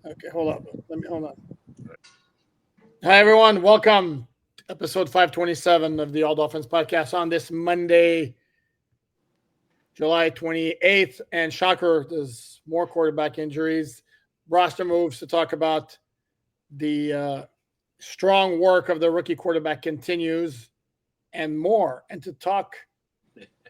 Okay, hold on. Hold on. Hi, everyone. Welcome to episode 527 of the All Dolphins podcast on this Monday, July 28th. And shocker, there's more quarterback injuries. Roster moves to talk about the strong work of the rookie quarterback continues and more. And to talk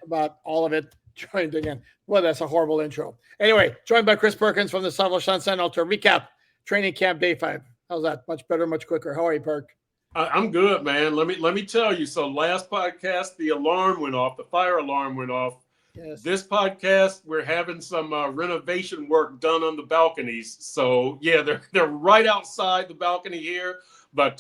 about all of it, joined again. Well, that's a horrible intro. Anyway, joined by Chris Perkins from the South Florida Sun Sentinel to recap training camp day 5. How's that? Much better, much quicker. How are you, Perk? I'm good, man. Let me tell you. So last podcast, the alarm went off. The fire alarm went off. Yes. This podcast, we're having some renovation work done on the balconies. So yeah, they're right outside the balcony here, but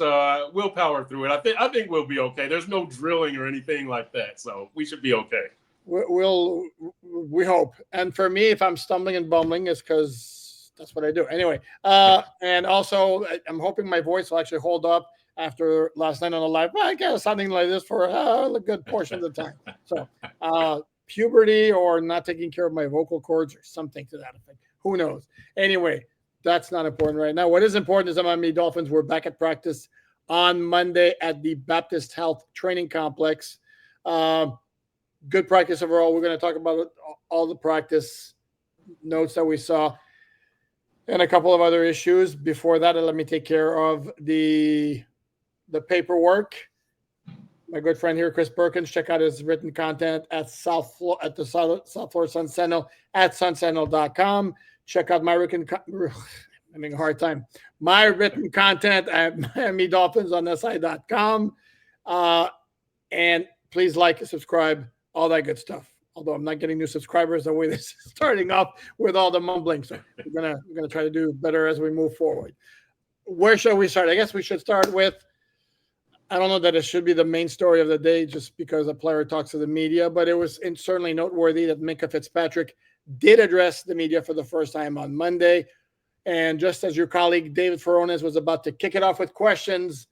we'll power through it. I think we'll be okay. There's no drilling or anything like that, so we should be okay. We hope. And for me, if I'm stumbling and bumbling, it's because that's what I do. Anyway, and also I'm hoping my voice will actually hold up after last night on the live. Well, I guess something like this for a good portion of the time. So puberty or not taking care of my vocal cords or something to that effect. Who knows? Anyway, that's not important right now. What is important is the Miami Dolphins were back at practice on Monday at the Baptist Health Training Complex. Good practice overall. We're going to talk about all the practice notes that we saw and a couple of other issues. Before that, let me take care of the paperwork. My good friend here, Chris Perkins, check out his written content at the South Florida Sun Sentinel at sunsentinel.com. Check out my written I'm having a hard time. My written content at Miami Dolphins on SI.com. And please like, subscribe, all that good stuff. Although I'm not getting new subscribers the way this is starting off with all the mumbling. So we're gonna try to do better as we move forward. Where should we start? I guess we should start with, I don't know that it should be the main story of the day just because a player talks to the media, but it was certainly noteworthy that Minka Fitzpatrick did address the media for the first time on Monday. And just as your colleague David Ferones was about to kick it off with questions,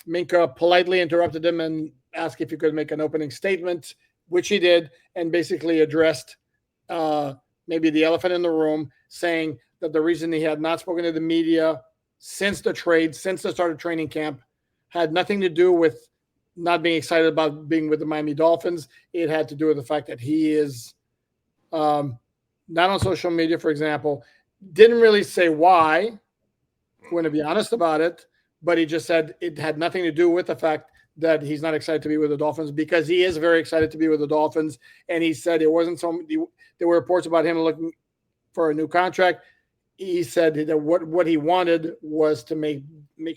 Minka politely interrupted him and asked if he could make an opening statement, which he did, and basically addressed maybe the elephant in the room, saying that the reason he had not spoken to the media since the trade, since the start of training camp, had nothing to do with not being excited about being with the Miami Dolphins. It had to do with the fact that he is not on social media, for example. Didn't really say why, I'm going to be honest about it, but he just said it had nothing to do with the fact that he's not excited to be with the Dolphins, because he is very excited to be with the Dolphins. And he said it wasn't there were reports about him looking for a new contract. He said that what he wanted was to make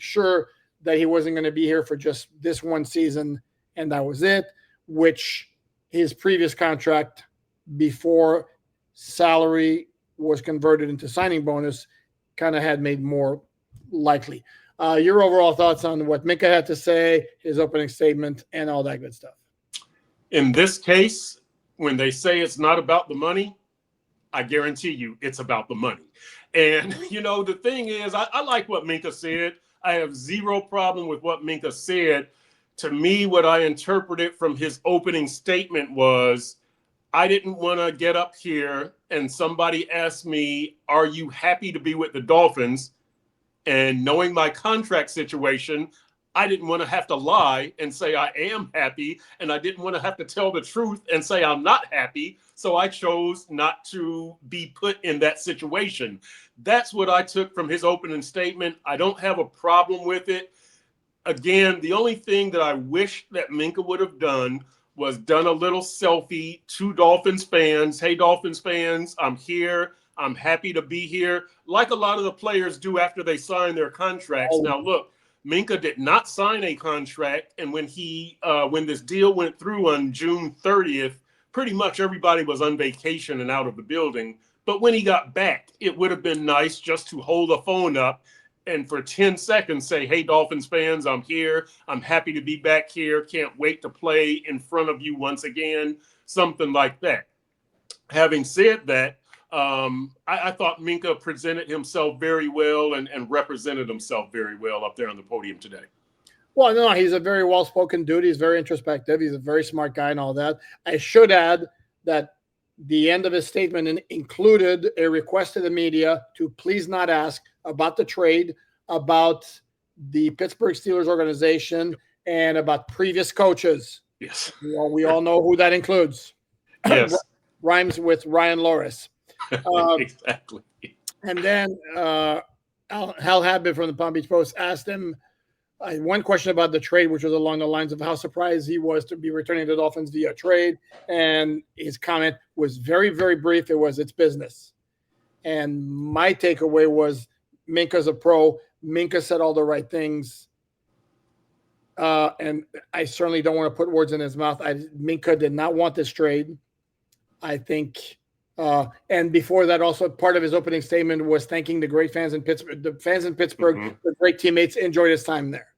sure that he wasn't going to be here for just this one season, and that was it, which his previous contract before salary was converted into signing bonus kind of had made more likely. Your overall thoughts on what Minkah had to say, his opening statement, and all that good stuff? In this case, when they say it's not about the money, I guarantee you it's about the money. And, the thing is, I like what Minkah said. I have zero problem with what Minkah said. To me, what I interpreted from his opening statement was, I didn't want to get up here and somebody asked me, are you happy to be with the Dolphins? And knowing my contract situation, I didn't want to have to lie and say I am happy. And I didn't want to have to tell the truth and say I'm not happy. So I chose not to be put in that situation. That's what I took from his opening statement. I don't have a problem with it. Again, the only thing that I wish that Minkah would have done was done a little selfie to Dolphins fans. Hey, Dolphins fans, I'm here. I'm happy to be here, like a lot of the players do after they sign their contracts. Now, look, Minkah did not sign a contract, and when this deal went through on June 30th, pretty much everybody was on vacation and out of the building. But when he got back, it would have been nice just to hold the phone up and for 10 seconds say, hey, Dolphins fans, I'm here. I'm happy to be back here. Can't wait to play in front of you once again, something like that. Having said that, I thought Minkah presented himself very well and represented himself very well up there on the podium today. Well, no, he's a very well-spoken dude. He's very introspective. He's a very smart guy and all that. I should add that the end of his statement included a request to the media to please not ask about the trade, about the Pittsburgh Steelers organization, and about previous coaches. Yes. We all know who that includes. Yes. Rhymes with Ryan Loris. Exactly. And then Hal Habib from the Palm Beach Post asked him one question about the trade, which was along the lines of how surprised he was to be returning to the Dolphins via trade. And his comment was very, very brief. It was, it's business. And my takeaway was Minkah's a pro. Minkah said all the right things. And I certainly don't want to put words in his mouth. Minkah did not want this trade. I think, and before that, also part of his opening statement was thanking the great fans in Pittsburgh, the great teammates, enjoyed his time there.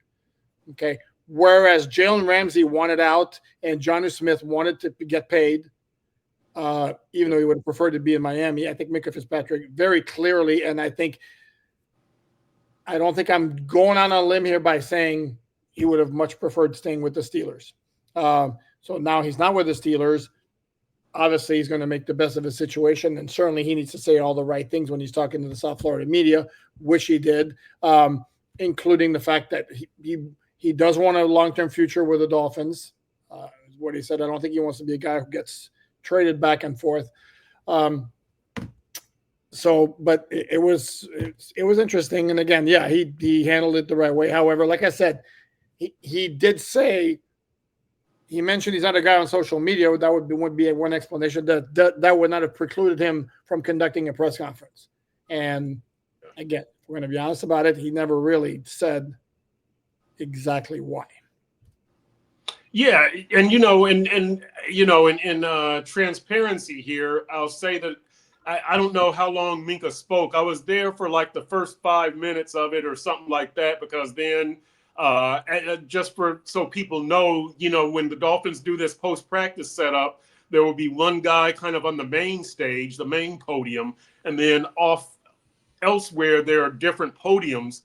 Okay. Whereas Jalen Ramsey wanted out and Jonnu Smith wanted to get paid, even though he would have preferred to be in Miami. I think Minka Fitzpatrick very clearly, and I don't think I'm going on a limb here by saying he would have much preferred staying with the Steelers. So now he's not with the Steelers. Obviously, he's going to make the best of his situation, and certainly he needs to say all the right things when he's talking to the South Florida media, which he did, including the fact that he does want a long-term future with the Dolphins, is what he said. I don't think he wants to be a guy who gets traded back and forth. But it was interesting. And again, yeah, he handled it the right way. However, like I said, he did say, he mentioned he's not a guy on social media. That would be one explanation. That would not have precluded him from conducting a press conference. And again, if we're going to be honest about it, he never really said exactly why. Yeah, and in transparency here, I'll say that I don't know how long Minkah spoke. I was there for like the first 5 minutes of it or something like that, because then so people know, when the Dolphins do this post-practice setup, there will be one guy kind of on the main stage, the main podium, and then off elsewhere there are different podiums.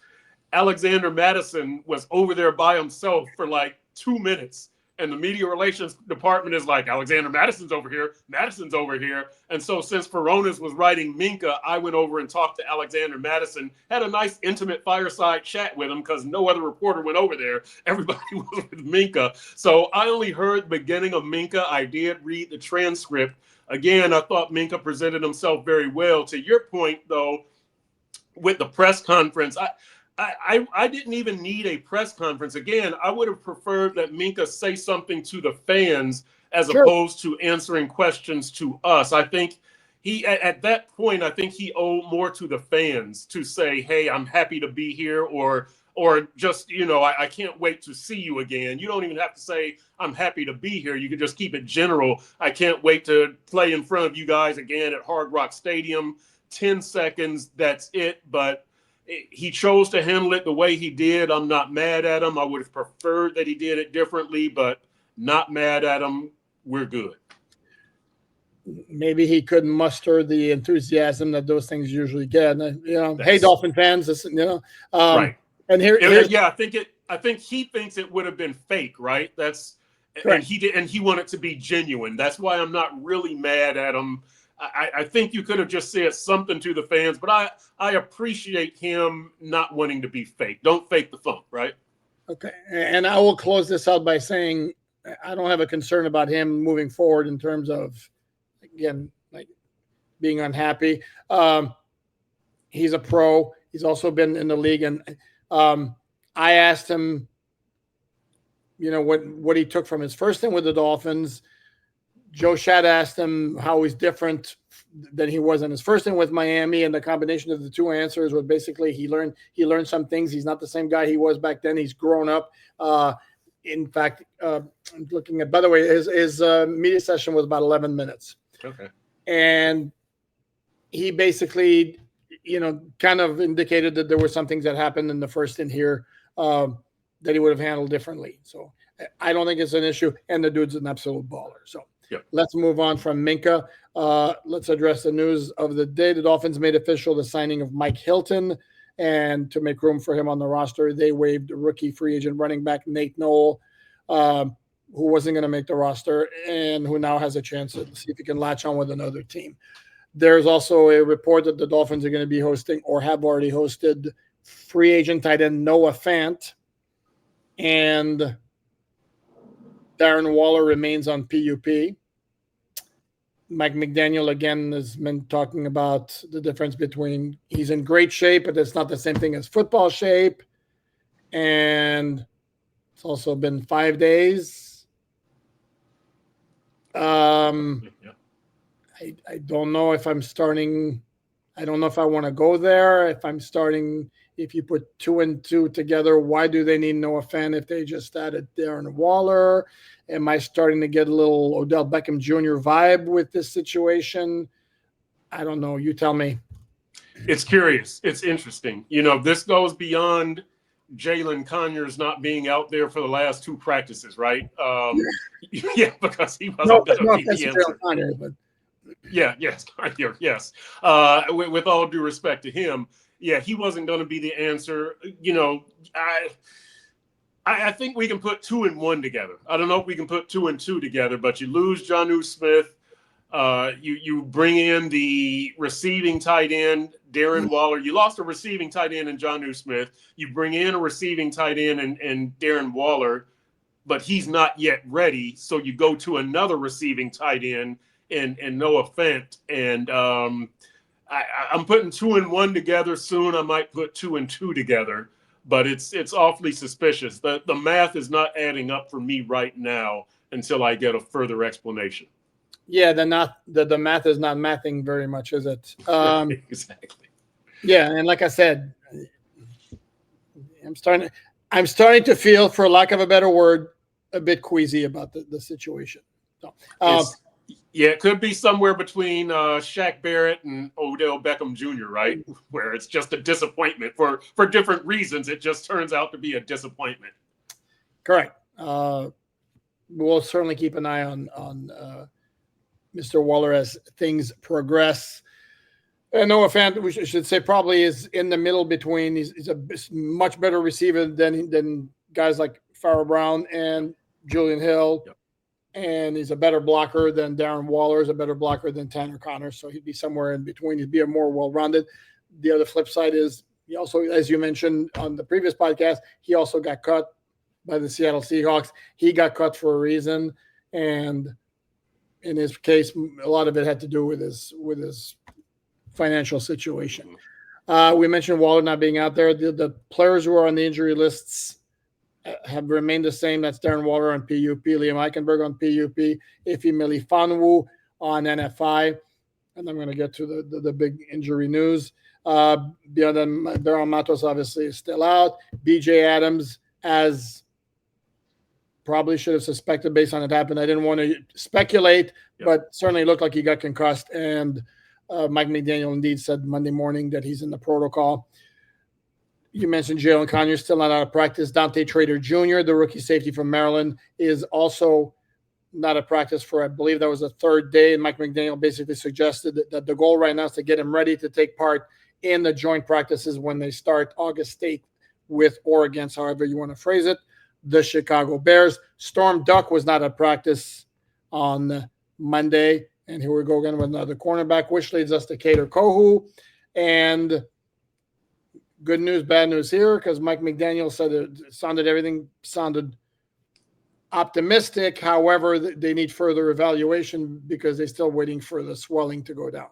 Alexander Madison was over there by himself for like 2 minutes. And the media relations department is like, Alexander Madison's over here. Madison's over here. And so since Furones was writing Minkah, I went over and talked to Alexander Madison, had a nice intimate fireside chat with him because no other reporter went over there. Everybody was with Minkah. So I only heard the beginning of Minkah. I did read the transcript. Again, I thought Minkah presented himself very well. To your point, though, with the press conference, I didn't even need a press conference. Again, I would have preferred that Minkah say something to the fans as opposed to answering questions to us. I think at that point, I think he owed more to the fans to say, hey, I'm happy to be here, or just, I can't wait to see you again. You don't even have to say, I'm happy to be here. You can just keep it general. I can't wait to play in front of you guys again at Hard Rock Stadium. 10 seconds, that's it. But he chose to handle it the way he did. I'm not mad at him. I would have preferred that he did it differently, but not mad at him. We're good. Maybe he couldn't muster the enthusiasm that those things usually get. Hey, Dolphin fans, right. And I think he thinks it would have been fake, right? And he wanted to be genuine. That's why I'm not really mad at him. I think you could have just said something to the fans, but I appreciate him not wanting to be fake. Don't fake the funk, right? Okay. And I will close this out by saying I don't have a concern about him moving forward in terms of, again, like being unhappy. He's a pro. He's also been in the league. And I asked him, what he took from his first stint with the Dolphins. Joe Schad asked him how he's different than he was in his first stint with Miami, and the combination of the two answers was basically he learned some things. He's not the same guy he was back then. He's grown up. In fact, I'm looking at, by the way, his media session was about 11 minutes. Okay. And he basically, kind of indicated that there were some things that happened in the first stint here that he would have handled differently. So I don't think it's an issue, and the dude's an absolute baller. So. Yep. Let's move on from Minkah. Let's address the news of the day. The Dolphins made official the signing of Mike Hilton, and to make room for him on the roster, they waived rookie free agent running back Nate Noel. who wasn't going to make the roster and who now has a chance to see if he can latch on with another team. There's also a report that the Dolphins are going to be hosting or have already hosted free agent tight end Noah Fant, and Darren Waller remains on PUP. Mike McDaniel, again, has been talking about the difference between he's in great shape, but it's not the same thing as football shape. And it's also been 5 days. I don't know if I'm starting. I don't know if I want to go there. If I'm starting, if you put 2 and 2 together, why do they need Noah Fant if they just added Darren Waller? Am I starting to get a little Odell Beckham Jr. vibe with this situation? I don't know. You tell me. It's curious. It's interesting. This goes beyond Jalen Conyers not being out there for the last 2 practices, right? Yeah, because he wasn't going to be the answer. Conyers, but... Yes. With all due respect to him, he wasn't going to be the answer. I think we can put 2 and 1 together. I don't know if we can put 2 and 2 together, but you lose Jonnu Smith. You bring in the receiving tight end, Darren Waller. You lost a receiving tight end in Jonnu Smith. You bring in a receiving tight end and Darren Waller, but he's not yet ready. So you go to another receiving tight end and Noah Fant. And I'm putting 2 and 1 together soon. I might put 2 and 2 together. But it's awfully suspicious. The math is not adding up for me right now until I get a further explanation. Yeah, the math is not mathing very much, is it? Exactly. Yeah, and like I said, I'm starting to feel, for lack of a better word, a bit queasy about the situation. So, it could be somewhere between Shaq Barrett and Odell Beckham Jr., right? Where it's just a disappointment for different reasons. It just turns out to be a disappointment. Correct. We'll certainly keep an eye on Mr. Waller as things progress. And Noah Fant, we should say, probably is in the middle between. He's a much better receiver than guys like Farrell Brown and Julian Hill. Yep. And he's a better blocker than Darren Waller, is a better blocker than Tanner Connors. So he'd be somewhere in between. He'd be a more well-rounded. The other flip side is he also, as you mentioned on the previous podcast, he also got cut by the Seattle Seahawks. He got cut for a reason. And in his case, a lot of it had to do with his financial situation. We mentioned Waller not being out there. The players who are on the injury lists have remained the same. That's Darren Waller on PUP, Liam Eichenberg on PUP, Ife Melifonwu on NFI. And I'm going to get to the big injury news. Beyond that, Baron Matos obviously is still out. BJ Adams, as probably should have suspected based on it happened. I didn't want to speculate, but certainly looked like he got concussed. And Mike McDaniel indeed said Monday morning that he's in the protocol. You mentioned Jalen Conyers still not out of practice. Dante Trader Jr., the rookie safety from Maryland, is also not at practice for, I believe that was the 3rd day. And Mike McDaniel basically suggested that the goal right now is to get him ready to take part in the joint practices when they start August 8th with or against, however you want to phrase it, the Chicago Bears. Storm Duck was not at practice on Monday. And here we go again with another cornerback, which leads us to Kader Kohu. And good news, bad news here, because Mike McDaniel said everything sounded optimistic. However, they need further evaluation because they're still waiting for the swelling to go down.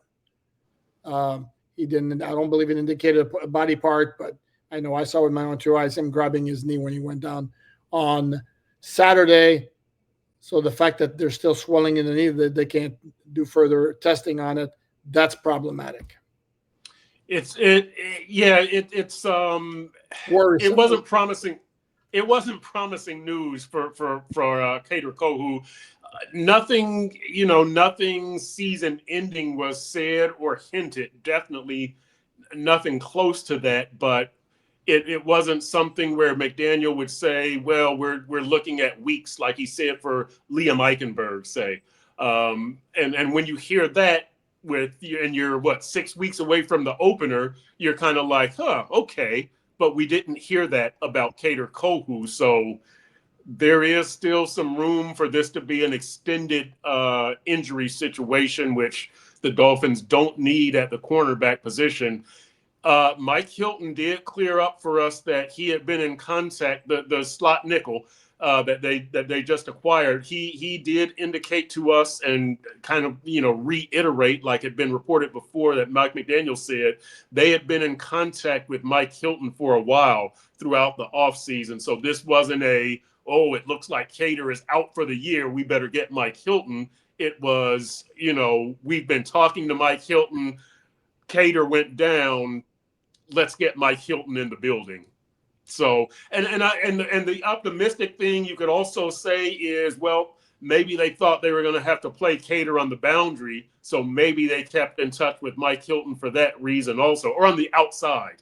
I don't believe it indicated a body part, but I know I saw with my own 2 eyes him grabbing his knee when he went down on Saturday. So the fact that there's still swelling in the knee, that they can't do further testing on it, that's problematic. It wasn't promising. It wasn't promising news for Kader Kohu. Nothing season ending was said or hinted. Definitely nothing close to that. But it wasn't something where McDaniel would say, "Well, we're looking at weeks," like he said for Liam Eichenberg, say. And when you hear that, you're 6 weeks away from the opener, you're kind of like, okay, but we didn't hear that about Kader Kohu. So there is still some room for this to be an extended injury situation, which the Dolphins don't need at the cornerback position. Mike Hilton did clear up for us that he had been in contact, the slot nickel that they just acquired. He did indicate to us and kind of reiterate, like had been reported before, that Mike McDaniel said they had been in contact with Mike Hilton for a while throughout the offseason. So this wasn't it looks like Cater is out for the year, we better get Mike Hilton. It was, we've been talking to Mike Hilton, Cater went down, let's get Mike Hilton in the building. So, and the optimistic thing you could also say is, well, maybe they thought they were going to have to play Cater on the boundary, so maybe they kept in touch with Mike Hilton for that reason also, or on the outside.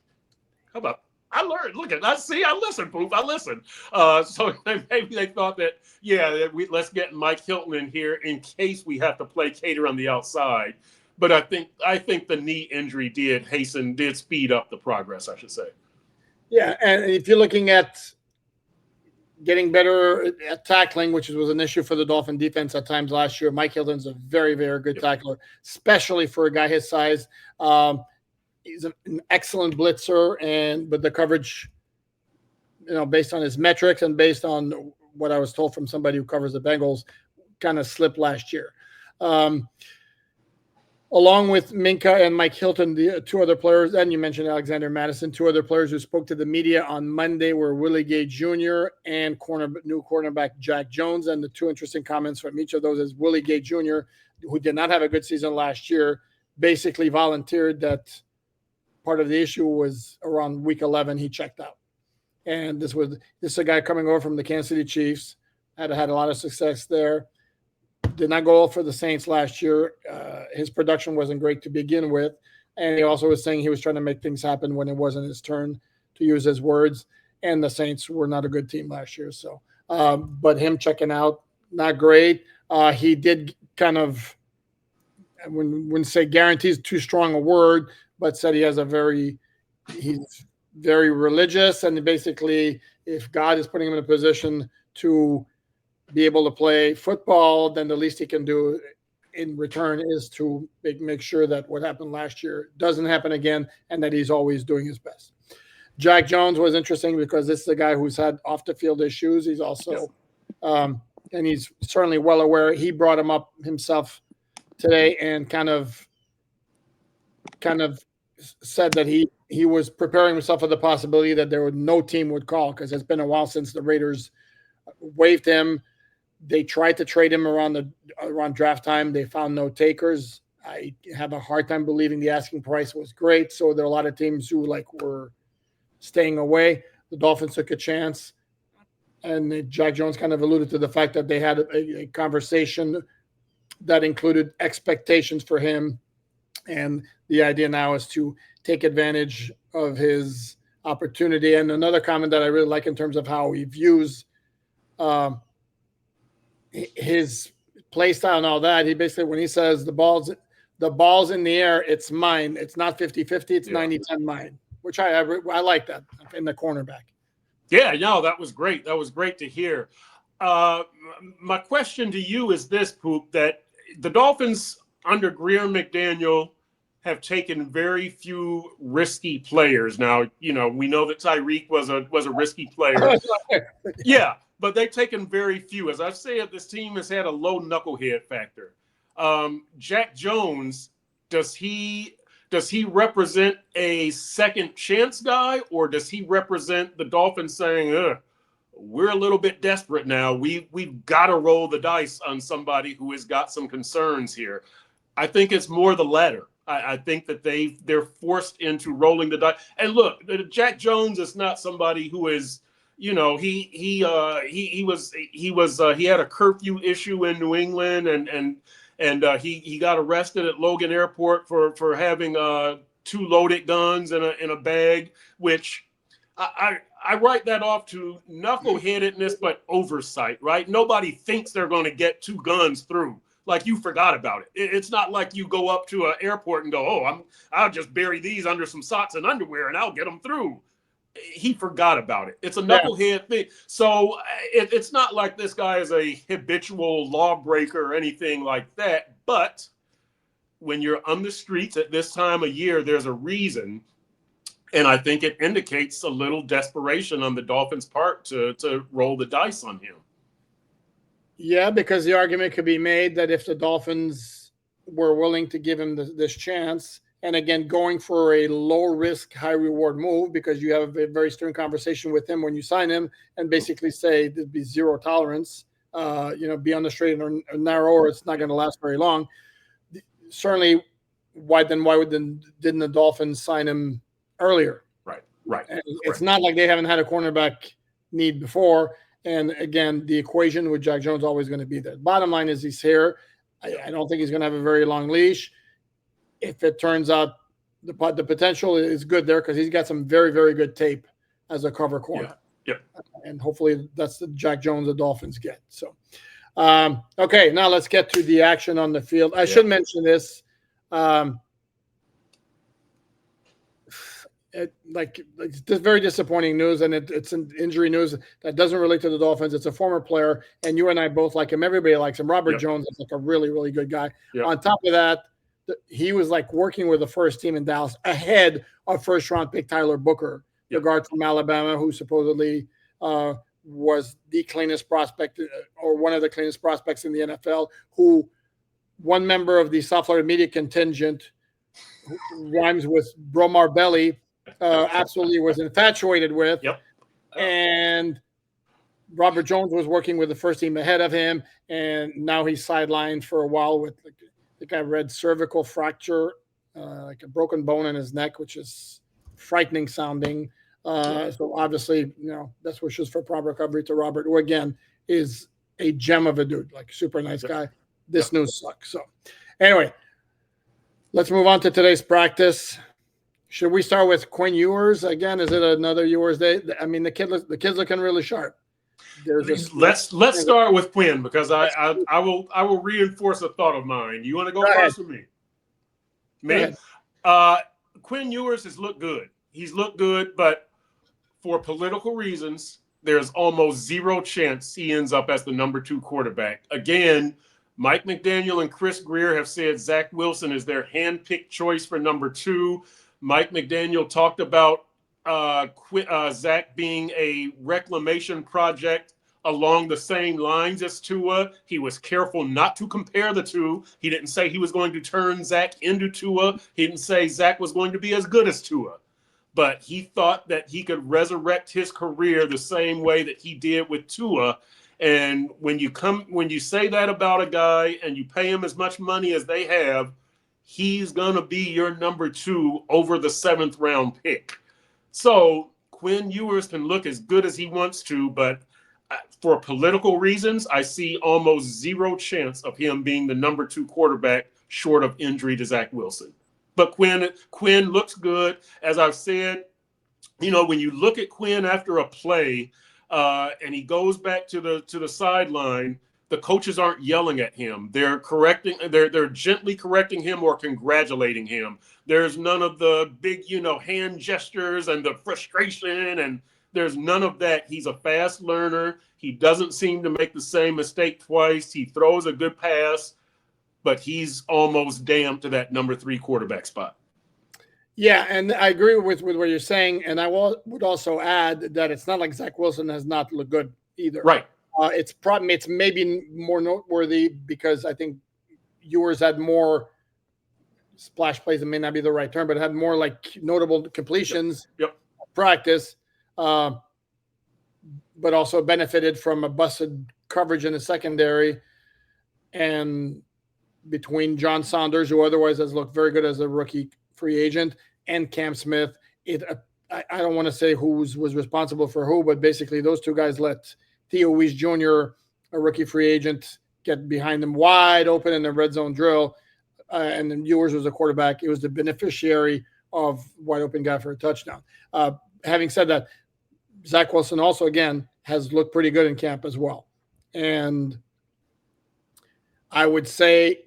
How about I learned? Look at I listen, Poop. I listen. So maybe they thought that, let's get Mike Hilton in here in case we have to play Cater on the outside. But I think the knee injury did speed up the progress, I should say. Yeah, and if you're looking at getting better at tackling, which was an issue for the Dolphin defense at times last year, Mike Hilton's a very, very good tackler, especially for a guy his size. He's an excellent blitzer, but the coverage, based on his metrics and based on what I was told from somebody who covers the Bengals, kind of slipped last year. Along with Minkah and Mike Hilton, the two other players, and you mentioned Alexander Madison, two other players who spoke to the media on Monday were Willie Gay Jr. and new cornerback Jack Jones. And the two interesting comments from each of those is Willie Gay Jr., who did not have a good season last year, basically volunteered that part of the issue was around week 11, he checked out. And this is a guy coming over from the Kansas City Chiefs, had a lot of success there. Did not go for the Saints last year. His production wasn't great to begin with. And he also was saying he was trying to make things happen when it wasn't his turn, to use his words. And the Saints were not a good team last year. So, but him checking out, not great. He did kind of, I wouldn't say guarantees too strong a word, but said he's very religious. And basically, if God is putting him in a position to be able to play football, then the least he can do in return is to make sure that what happened last year doesn't happen again and that he's always doing his best. Jack Jones was interesting because this is a guy who's had off the field issues. He's also, and he's certainly well aware. He brought him up himself today and kind of said that he was preparing himself for the possibility that no team would call, because it's been a while since the Raiders waived him. They tried to trade him around draft time. They found no takers. I have a hard time believing the asking price was great. So there are a lot of teams who were staying away. The Dolphins took a chance. And Jack Jones kind of alluded to the fact that they had a conversation that included expectations for him. And the idea now is to take advantage of his opportunity. And another comment that I really like in terms of how he views his play style and all that, he basically, when he says the ball's in the air, it's mine. It's not 50-50, it's 90-10 mine, which I like that in the cornerback. Yeah, no, that was great. That was great to hear. My question to you is this, Poop, that the Dolphins under Greer and McDaniel have taken very few risky players. Now, we know that Tyreek was a risky player. Yeah, but they've taken very few. As I've said, this team has had a low knucklehead factor. Jack Jones, does he represent a second chance guy, or does he represent the Dolphins saying, we're a little bit desperate now. We've got to roll the dice on somebody who has got some concerns here? I think it's more the latter. I think that they're forced into rolling the dice. And look, Jack Jones is not somebody who is, he had a curfew issue in New England, and he got arrested at Logan Airport for having 2 loaded guns in a bag, which I write that off to knuckleheadedness, but oversight, right? Nobody thinks they're going to get 2 guns through. Like, you forgot about it. It's not like you go up to an airport and go, I'll just bury these under some socks and underwear and I'll get them through. he forgot about it. It's a Yeah. knucklehead thing. So it's not like this guy is a habitual lawbreaker or anything like that. But when you're on the streets at this time of year, there's a reason. And I think it indicates a little desperation on the Dolphins' part to roll the dice on him. Yeah, because the argument could be made that if the Dolphins were willing to give him this chance, and again, going for a low risk, high reward move, because you have a very stern conversation with him when you sign him and basically say there'd be zero tolerance, be on the straight or narrow, or it's not going to last very long. Certainly, didn't the Dolphins sign him earlier? Right. And it's not like they haven't had a cornerback need before. And again, the equation with Jack Jones always going to be there. Bottom line is he's here. I don't think he's going to have a very long leash. If it turns out the potential is good there, because he's got some very, very good tape as a cover corner. Yeah. And hopefully that's the Jack Jones the Dolphins get. So, okay, now let's get to the action on the field. I should mention this. It's just very disappointing news, and it's an injury news that doesn't relate to the Dolphins. It's a former player, and you and I both like him. Everybody likes him. Robert Jones is like a really, really good guy. On top of that, he was like working with the first team in Dallas ahead of first-round pick Tyler Booker, the guard from Alabama, who supposedly was the cleanest prospect or one of the cleanest prospects in the NFL, who one member of the South Florida media contingent, who rhymes with Bromar Belly, absolutely was infatuated with. And Robert Jones was working with the first team ahead of him, and now he's sidelined for a while with, I think I read, cervical fracture, like a broken bone in his neck, which is frightening sounding. So obviously, best wishes for proper recovery to Robert, who again is a gem of a dude, like super nice guy. This news sucks. So anyway, let's move on to today's practice. Should we start with Quinn Ewers again? Is it another Ewers day? I mean, the kid's looking really sharp. Let's start with Quinn, because I will reinforce a thought of mine. You want to go first with me? Me? Quinn Ewers has looked good. He's looked good, but for political reasons, there's almost zero chance he ends up as the number 2 quarterback. Again, Mike McDaniel and Chris Greer have said Zach Wilson is their handpicked choice for number 2. Mike McDaniel talked about Zach being a reclamation project along the same lines as Tua. He was careful not to compare the two. He didn't say he was going to turn Zach into Tua. He didn't say Zach was going to be as good as Tua. But he thought that he could resurrect his career the same way that he did with Tua. And when you say that about a guy and you pay him as much money as they have, he's going to be your number 2 over the 7th round pick. So Quinn Ewers can look as good as he wants to, but for political reasons, I see almost zero chance of him being the number 2 quarterback short of injury to Zach Wilson. But Quinn looks good. As I've said, when you look at Quinn after a play and he goes back to the sideline, the coaches aren't yelling at him. They're gently correcting him or congratulating him. There's none of the big, hand gestures and the frustration, and there's none of that. He's a fast learner. He doesn't seem to make the same mistake twice. He throws a good pass, but he's almost damned to that number 3 quarterback spot. Yeah, and I agree with what you're saying, and I would also add that it's not like Zach Wilson has not looked good either. Right. It's maybe more noteworthy because I think Ewers had more splash plays. It may not be the right term, but had more like notable completions. Practice, but also benefited from a busted coverage in the secondary, and between John Saunders, who otherwise has looked very good as a rookie free agent, and Cam Smith, I don't want to say who was responsible for who, but basically those two guys let Theo Weiss Jr., a rookie free agent, get behind them wide open in the red zone drill. And then Ewers was a quarterback. It was the beneficiary of wide open guy for a touchdown. Having said that, Zach Wilson also, again, has looked pretty good in camp as well. And I would say,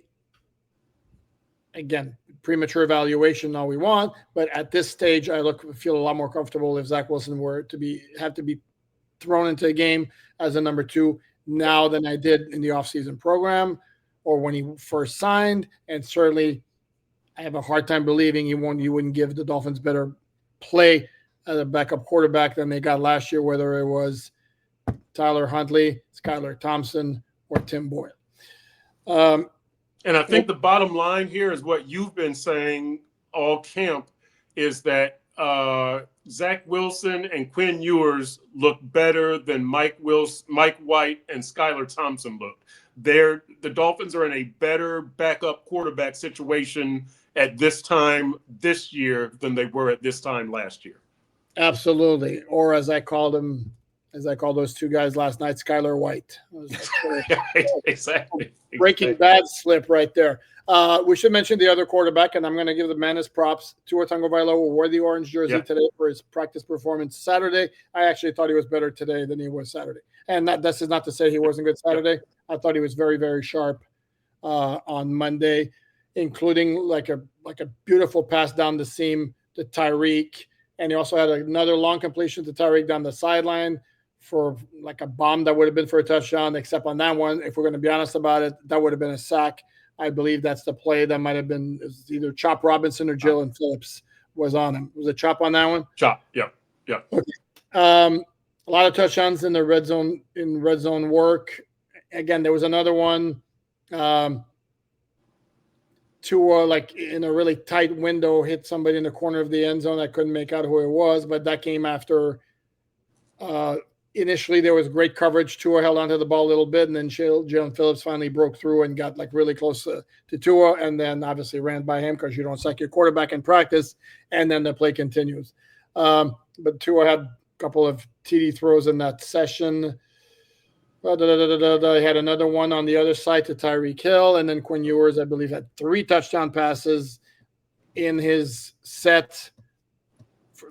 again, premature evaluation all we want, but at this stage, I feel a lot more comfortable if Zach Wilson were to have to be thrown into a game as a number 2 now than I did in the offseason program or when he first signed. And certainly, I have a hard time believing you wouldn't give the Dolphins better play as a backup quarterback than they got last year, whether it was Tyler Huntley, Skylar Thompson, or Tim Boyle. And I think the bottom line here is what you've been saying all camp is that Zach Wilson and Quinn Ewers look better than Mike White and Skylar Thompson look. The Dolphins are in a better backup quarterback situation at this time this year than they were at this time last year. Absolutely. Or as I called those two guys last night, Skylar White. Exactly. Breaking Bad slip right there. We should mention the other quarterback, and I'm going to give the man his props. Tua Tagovailoa wore the orange jersey today for his practice performance Saturday. I actually thought he was better today than he was Saturday. And this is not to say he wasn't good Saturday. I thought he was very, very sharp on Monday, including like a beautiful pass down the seam to Tyreek. And he also had another long completion to Tyreek down the sideline for like a bomb that would have been for a touchdown, except on that one, if we're going to be honest about it, that would have been a sack. I believe that's the play that might have been either Chop Robinson or Jalen Phillips was on him. Was it Chop on that one? Chop, yeah. Okay. A lot of touchdowns in the red zone work. Again, there was another one. Tua, like in a really tight window, hit somebody in the corner of the end zone. I couldn't make out who it was, but that came after initially there was great coverage. Tua held onto the ball a little bit, and then Jalen Phillips finally broke through and got like really close to Tua, and then obviously ran by him because you don't sack your quarterback in practice, and then the play continues. But Tua had a couple of TD throws in that session. He had another one on the other side to Tyreek Hill, and then Quinn Ewers, I believe, had 3 touchdown passes in his set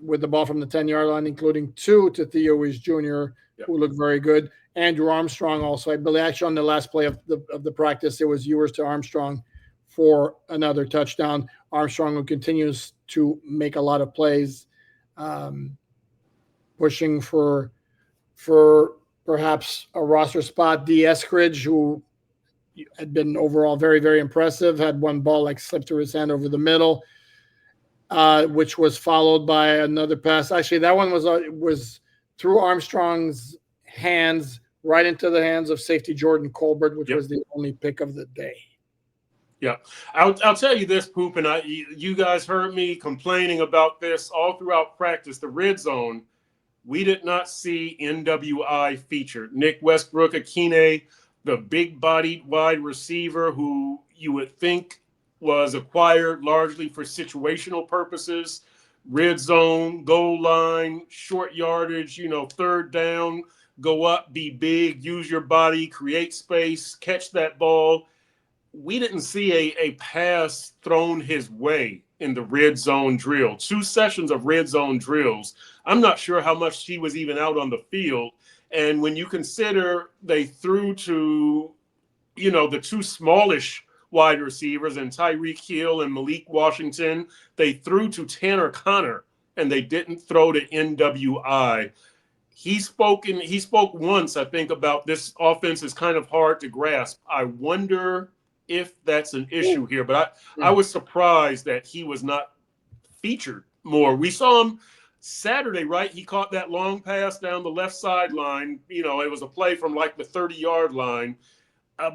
with the ball from the 10-yard line, including 2 to Theo Weiss Jr., who looked very good. Andrew Armstrong also, I believe, actually on the last play of the practice, it was Ewers to Armstrong for another touchdown. Armstrong, who continues to make a lot of plays, pushing for perhaps a roster spot. D. Eskridge, who had been overall very, very impressive, had one ball like slipped through his hand over the middle, which was followed by another pass. Actually, that one was through Armstrong's hands right into the hands of safety Jordan Colbert, which was the only pick of the day. Yeah, I'll tell you this, Poop, and you guys heard me complaining about this all throughout practice. The red zone, we did not see NWI featured. Nick Westbrook-Akine, the big-bodied wide receiver who you would think was acquired largely for situational purposes, red zone, goal line, short yardage, third down, go up, be big, use your body, create space, catch that ball. We didn't see a pass thrown his way in the red zone drill. 2 sessions of red zone drills. I'm not sure how much he was even out on the field. And when you consider they threw to, the 2 smallish wide receivers and Tyreek Hill and Malik Washington, they threw to Tanner Connor and they didn't throw to NWI. He spoke once, I think, about this offense is kind of hard to grasp. I wonder if that's an issue here, but I was surprised that he was not featured more. We saw him Saturday, right? He caught that long pass down the left sideline. It was a play from like the 30-yard line,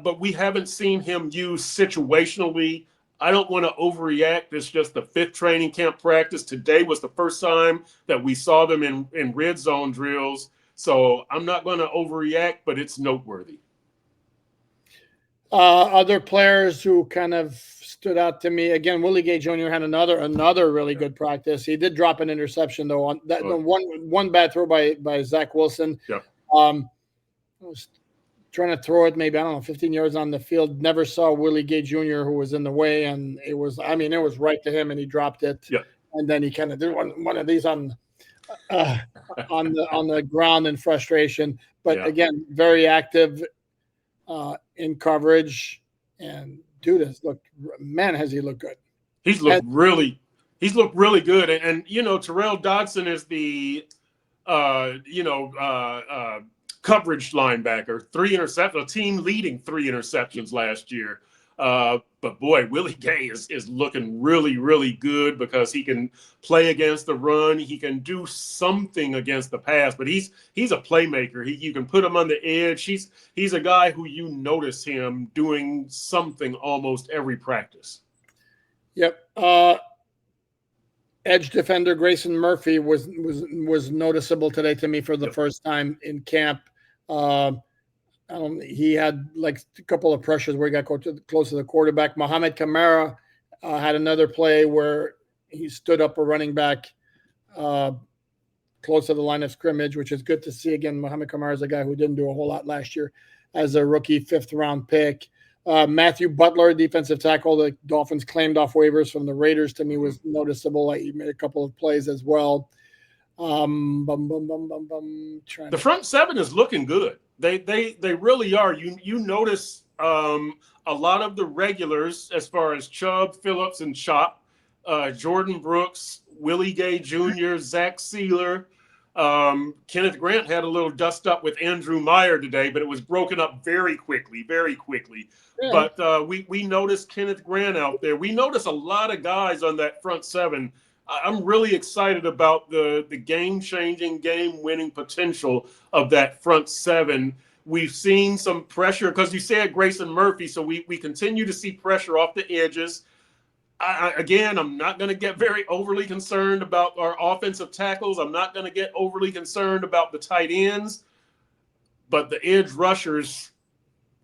but we haven't seen him used situationally. I don't want to overreact. It's just the 5th training camp practice. Today was the first time that we saw them in red zone drills. So I'm not going to overreact, but it's noteworthy. Other players who kind of stood out to me, again, Willie Gay Jr. had another really good practice. He did drop an interception though on that one bad throw by Zach Wilson. Yeah. I was trying to throw it maybe 15 yards on the field. Never saw Willie Gay Jr. who was in the way, and it was right to him, and he dropped it. Yeah. And then he kind of did one of these on the ground in frustration. But again, very active in coverage, and dude has he looked good. He's looked really good. And you know, Terrell Dodson is the coverage linebacker, 3 interceptions, a team leading 3 interceptions last year. But boy, Willie Gay is looking really, really good because he can play against the run. He can do something against the pass, but he's a playmaker. You can put him on the edge. He's a guy who you notice him doing something almost every practice. Yep. Edge defender Grayson Murphy was noticeable today to me for the first time in camp. He had like a couple of pressures where he got close to the quarterback. Mohamed Kamara had another play where he stood up a running back close to the line of scrimmage, which is good to see. Again, Mohamed Kamara is a guy who didn't do a whole lot last year as a rookie 5th-round pick. Matthew Butler, defensive tackle, the Dolphins claimed off waivers from the Raiders, to me was noticeable. He made a couple of plays as well. The front 7 is looking good. They really are. You notice a lot of the regulars as far as Chubb, Phillips, and Chop, Jordan Brooks, Willie Gay Jr., Zach Sealer. Kenneth Grant had a little dust up with Andrew Meyer today, but it was broken up very quickly. Yeah. But we noticed Kenneth Grant out there. We noticed a lot of guys on that front 7. I'm really excited about the game-changing, game-winning potential of that front 7. We've seen some pressure because you said Grayson Murphy, so we continue to see pressure off the edges. I'm not going to get very overly concerned about our offensive tackles. I'm not going to get overly concerned about the tight ends, but the edge rushers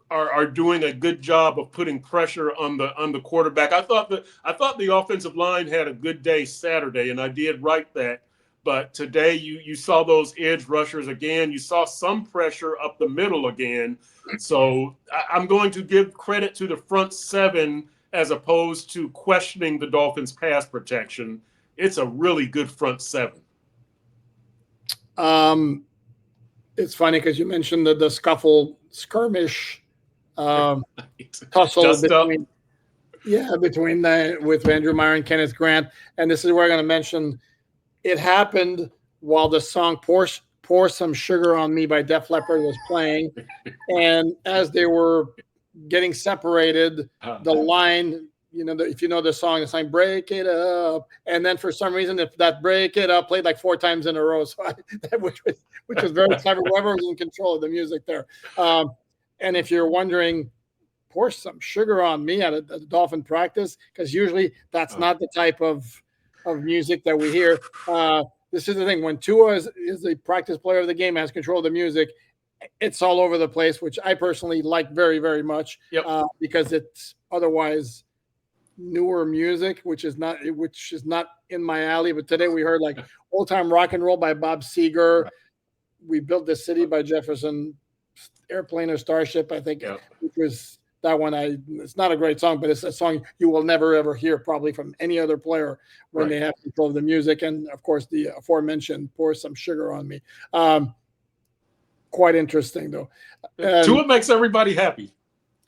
are doing a good job of putting pressure on the quarterback. I thought the offensive line had a good day Saturday, and I did write that. But today you saw those edge rushers again. You saw some pressure up the middle again. So I'm going to give credit to the front 7 as opposed to questioning the Dolphins' pass protection. It's a really good front 7. It's funny because you mentioned the skirmish tussle with Andrew Meyer and Kenneth Grant. And this is where I'm going to mention it happened while the song Pour Some Sugar on Me by Def Leppard was playing. And as they were getting separated, the line, if you know the song break it up. And then for some reason, if that break it up played like 4 times in a row, so which was very clever. Whoever was in control of the music there. And if you're wondering, pour some sugar on me at a Dolphin practice, because usually that's not the type of music that we hear. This is the thing. When Tua is the practice player of the game, has control of the music, it's all over the place, which I personally like very, very much. Yep. Because it's otherwise newer music, which is not in my alley. But today we heard like Old Time Rock and Roll by Bob Seger. Right. We Built This City by Jefferson Airplane or Starship, I think, which was that one. It's not a great song, but it's a song you will never ever hear probably from any other player when they have control of the music. And of course, the aforementioned Pour Some Sugar on Me. Quite interesting though. Tua makes everybody happy.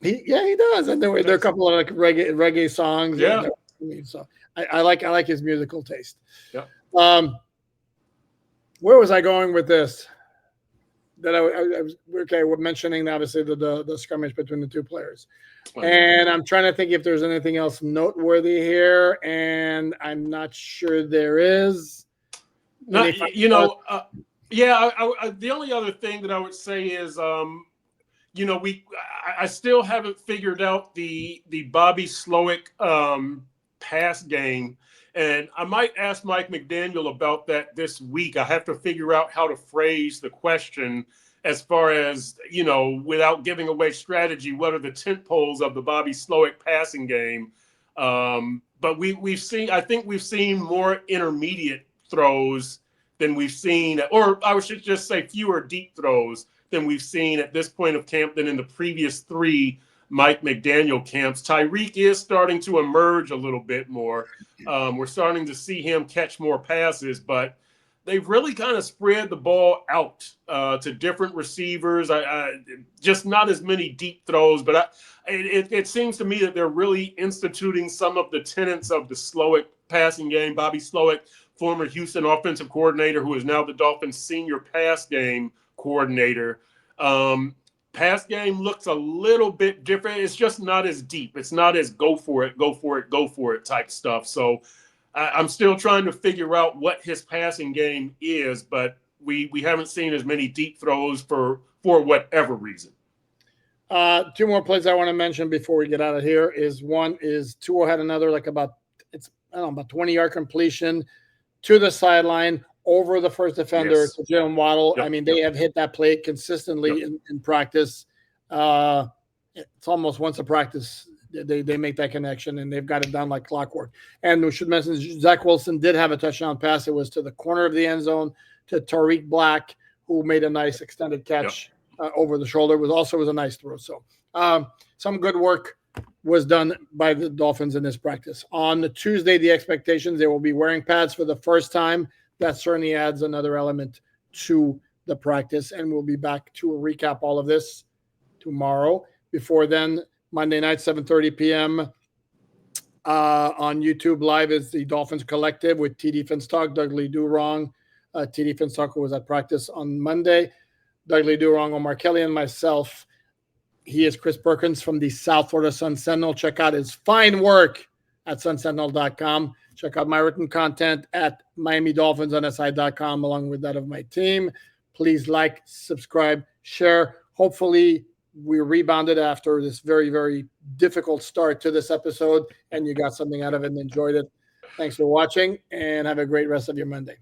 He does. And there are a couple of like reggae songs. Yeah. So I like his musical taste. Yeah. Where was I going with this? That I was okay. We're mentioning obviously the skirmish between the 2 players, and I'm trying to think if there's anything else noteworthy here, and I'm not sure there is. The only other thing that I would say is, I still haven't figured out the Bobby Slowick pass game. And I might ask Mike McDaniel about that this week. I have to figure out how to phrase the question as far as, without giving away strategy, what are the tent poles of the Bobby Slowick passing game? But I think we've seen more intermediate throws than we've seen, or I should just say fewer deep throws than we've seen at this point of camp than in the previous 3 Mike McDaniel camps. Tyreek is starting to emerge a little bit more. We're starting to see him catch more passes, but they've really kind of spread the ball out to different receivers. Just not as many deep throws, but it seems to me that they're really instituting some of the tenets of the Slowick passing game. Bobby Slowick, former Houston offensive coordinator, who is now the Dolphins' senior pass game coordinator. Pass game looks a little bit different. It's just not as deep. It's not as go for it, go for it, go for it type stuff. So I'm still trying to figure out what his passing game is, but we haven't seen as many deep throws for whatever reason. Two more plays I want to mention before we get out of here is one is Tua had another about 20-yard completion to the sideline over the first defender to Jalen Waddle. Yep. I mean, they have hit that play consistently in practice. It's almost once a practice they make that connection, and they've got it done like clockwork. And we should mention Zach Wilson did have a touchdown pass. It was to the corner of the end zone to Tariq Black, who made a nice extended catch over the shoulder. It was a nice throw. So some good work was done by the Dolphins in this practice. On Tuesday, the expectations, they will be wearing pads for the first time. That certainly adds another element to the practice, and we'll be back to recap all of this tomorrow. Before then, Monday night, 7:30 p.m. On YouTube Live is the Dolphins Collective with TD Finstock, Doug Lee Durong. TD Finstock, who was at practice on Monday. Doug Lee Durong, Omar Kelly, and myself. He is Chris Perkins from the South Florida Sun Sentinel. Check out his fine work at sunsentinel.com. Check out my written content at miamidolphinsunsi.com along with that of my team. Please like, subscribe, share. Hopefully we rebounded after this very, very difficult start to this episode and you got something out of it and enjoyed it. Thanks for watching and have a great rest of your Monday.